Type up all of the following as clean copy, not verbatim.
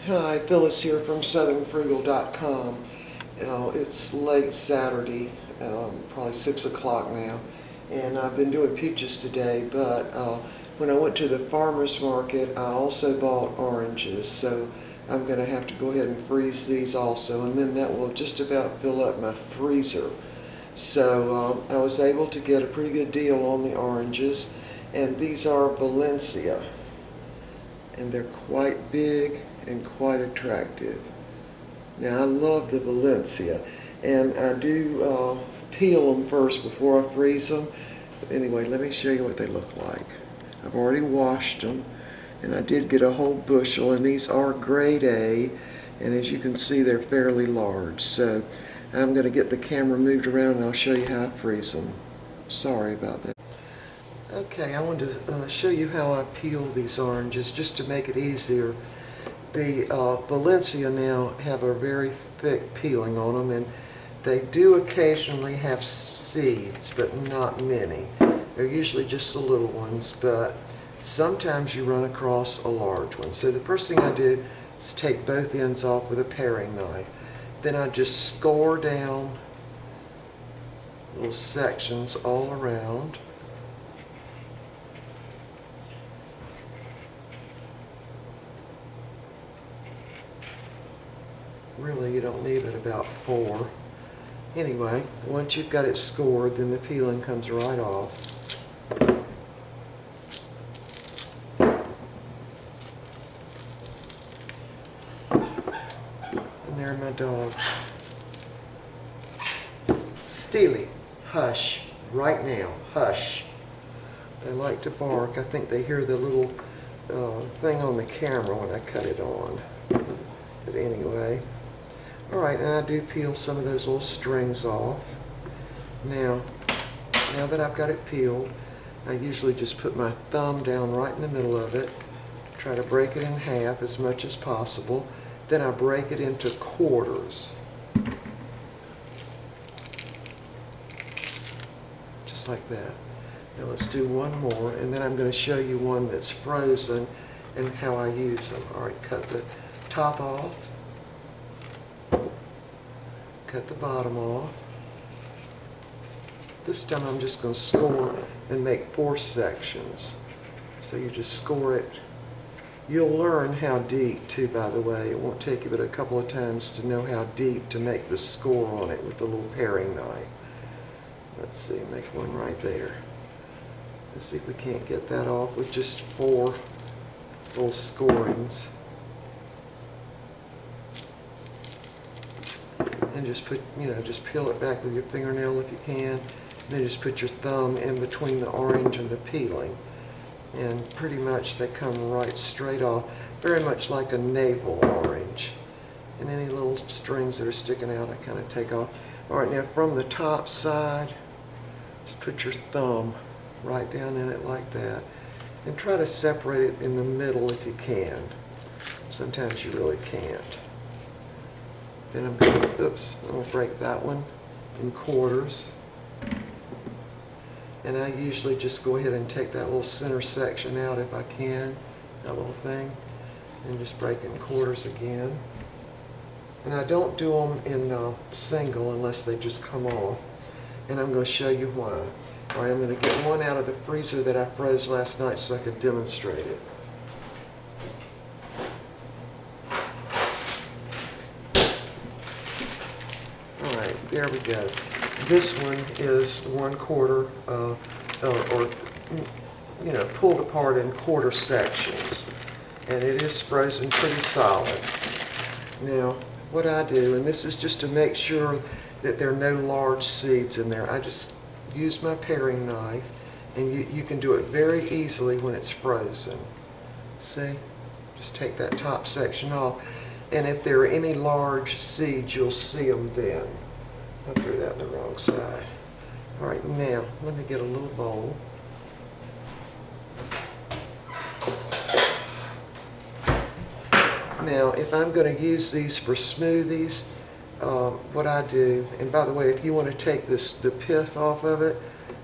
Hi, Phyllis here from southernfrugal.com. It's late Saturday, probably 6 o'clock now, and I've been doing peaches today, but when I went to the farmer's market, I also bought oranges, so I'm going to have to go ahead and freeze these also, and then that will just about fill up my freezer. So I was able to get a pretty good deal on the oranges, and these are Valencia, and they're quite big and quite attractive. Now I love the Valencia, and I do peel them first before I freeze them. But anyway, let me show you what they look like. I've already washed them, and I did get a whole bushel, and these are grade A, and as you can see they're fairly large. So I'm going to get the camera moved around and I'll show you how I freeze them. Sorry about that. Okay, I wanted to show you how I peel these oranges just to make it easier. The Valencia now have a very thick peeling on them, and they do occasionally have seeds, but not many. They're usually just the little ones, but sometimes you run across a large one. So the first thing I do is take both ends off with a paring knife. Then I just score down little sections all around. Really, you don't need but about 4. Anyway, once you've got it scored, then the peeling comes right off. And there are my dogs. Steely, hush, right now, hush. They like to bark. I think they hear the little thing on the camera when I cut it on. But anyway. Alright, and I do peel some of those little strings off. Now that I've got it peeled, I usually just put my thumb down right in the middle of it, try to break it in half as much as possible. Then I break it into quarters. Just like that. Now let's do one more, and then I'm going to show you one that's frozen and how I use them. Alright, cut the top off. Cut the bottom off. This time I'm just going to score and make 4 sections. So you just score it. You'll learn how deep too, by the way. It won't take you but a couple of times to know how deep to make the score on it with the little paring knife. Let's see, make one right there. Let's see if we can't get that off with just 4 little scorings. And just put, just peel it back with your fingernail if you can. And then just put your thumb in between the orange and the peeling. And pretty much they come right straight off, very much like a navel orange. And any little strings that are sticking out, I kind of take off. Alright, now from the top side, just put your thumb right down in it like that. And try to separate it in the middle if you can. Sometimes you really can't. Then I'm going to break that one in quarters. And I usually just go ahead and take that little center section out if I can, that little thing, and just break it in quarters again. And I don't do them in single unless they just come off. And I'm going to show you why. Alright, I'm going to get one out of the freezer that I froze last night so I could demonstrate it. There we go. This one is 1/4 pulled apart in quarter sections, and it is frozen pretty solid. Now what I do, and this is just to make sure that there are no large seeds in there, I just use my paring knife, and you can do it very easily when it's frozen. See? Just take that top section off, and if there are any large seeds, you'll see them then. I threw that on the wrong side. Alright, now, let me get a little bowl. Now, if I'm going to use these for smoothies, what I do, and by the way, if you want to take the pith off of it,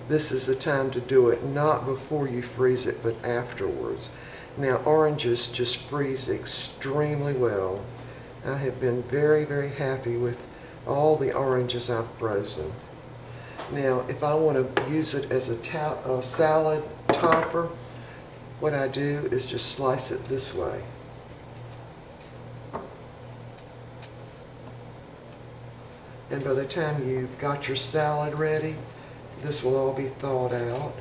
this is the time to do it, not before you freeze it, but afterwards. Now oranges just freeze extremely well. I have been very, very happy with all the oranges I've frozen. Now if I want to use it as a salad topper, what I do is just slice it this way. And by the time you've got your salad ready, this will all be thawed out.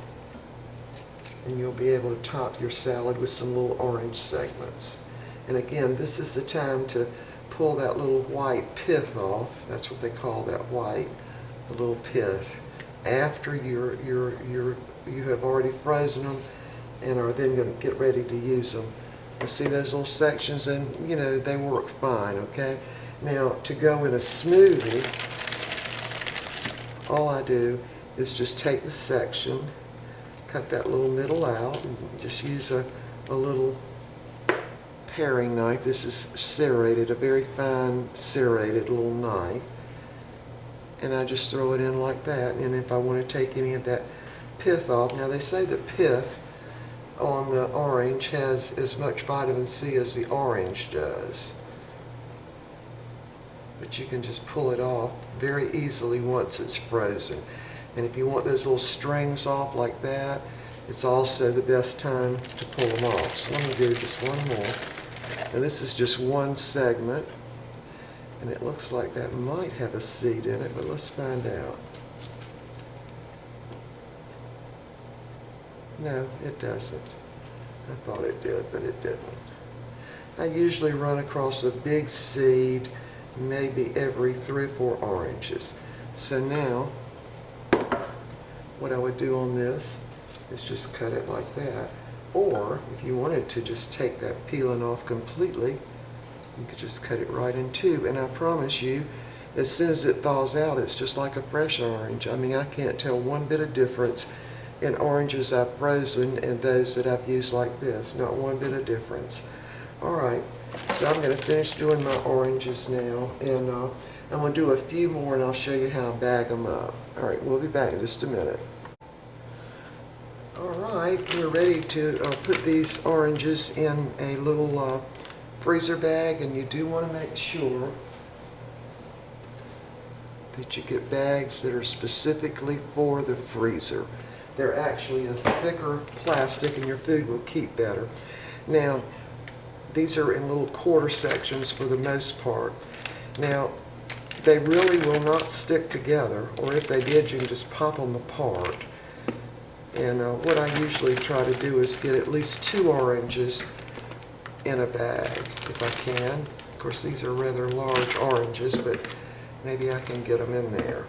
And you'll be able to top your salad with some little orange segments. And again, this is the time to pull that little white pith off. That's what they call that white, the little pith. After you have already frozen them and are then going to get ready to use them. You see those little sections, and you know they work fine. Okay. Now to go in a smoothie, all I do is just take the section, cut that little middle out, and just use a little paring knife. This is serrated, a very fine serrated little knife. And I just throw it in like that. And if I want to take any of that pith off, now they say that pith on the orange has as much vitamin C as the orange does. But you can just pull it off very easily once it's frozen. And if you want those little strings off like that, it's also the best time to pull them off. So let me do just one more. And this is just one segment. And it looks like that might have a seed in it, but let's find out. No, it doesn't. I thought it did, but it didn't. I usually run across a big seed maybe every 3 or 4 oranges. So now, what I would do on this is just cut it like that. Or, if you wanted to just take that peeling off completely, you could just cut it right in two. And I promise you, as soon as it thaws out, it's just like a fresh orange. I mean, I can't tell one bit of difference in oranges I've frozen and those that I've used like this. Not one bit of difference. Alright, so I'm going to finish doing my oranges now. And I'm going to do a few more and I'll show you how I bag them up. Alright, we'll be back in just a minute. Alright, we're ready to put these oranges in a little freezer bag, and you do want to make sure that you get bags that are specifically for the freezer. They're actually a thicker plastic and your food will keep better. Now, these are in little quarter sections for the most part. Now, they really will not stick together, or if they did, you can just pop them apart. And what I usually try to do is get at least 2 oranges in a bag, if I can. Of course, these are rather large oranges, but maybe I can get them in there.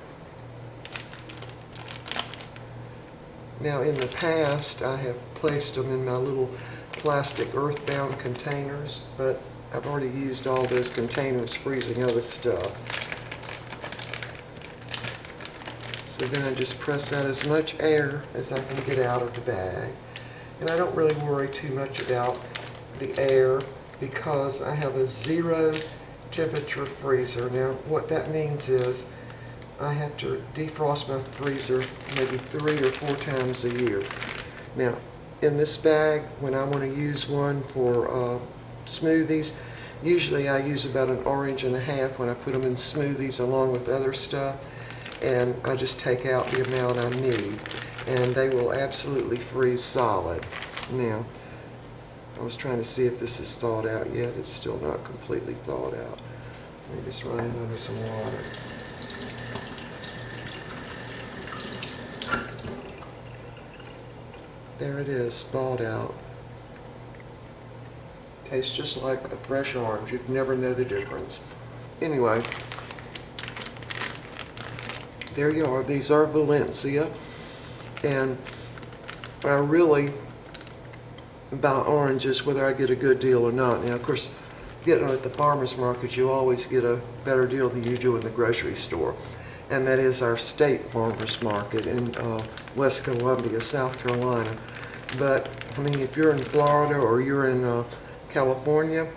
Now, in the past, I have placed them in my little plastic earthbound containers, but I've already used all those containers freezing other stuff. So then I just press out as much air as I can get out of the bag. And I don't really worry too much about the air because I have a 0 temperature freezer. Now what that means is I have to defrost my freezer maybe 3 or 4 times a year. Now in this bag, when I want to use one for smoothies, usually I use about 1.5 oranges when I put them in smoothies along with other stuff, and I just take out the amount I need and they will absolutely freeze solid. Now I was trying to see if this is thawed out yet. It's still not completely thawed out. Let me just run it under some water. There it is, thawed out. Tastes just like a fresh orange. You'd never know the difference. Anyway, there you are. These are Valencia. And I really buy oranges whether I get a good deal or not. Now, of course, getting them at the farmer's market, you always get a better deal than you do in the grocery store. And that is our state farmer's market in West Columbia, South Carolina. But, I mean, if you're in Florida or you're in California,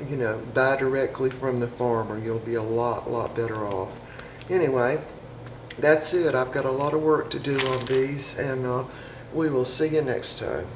you know, buy directly from the farmer. You'll be a lot better off. Anyway, that's it. I've got a lot of work to do on these, and we will see you next time.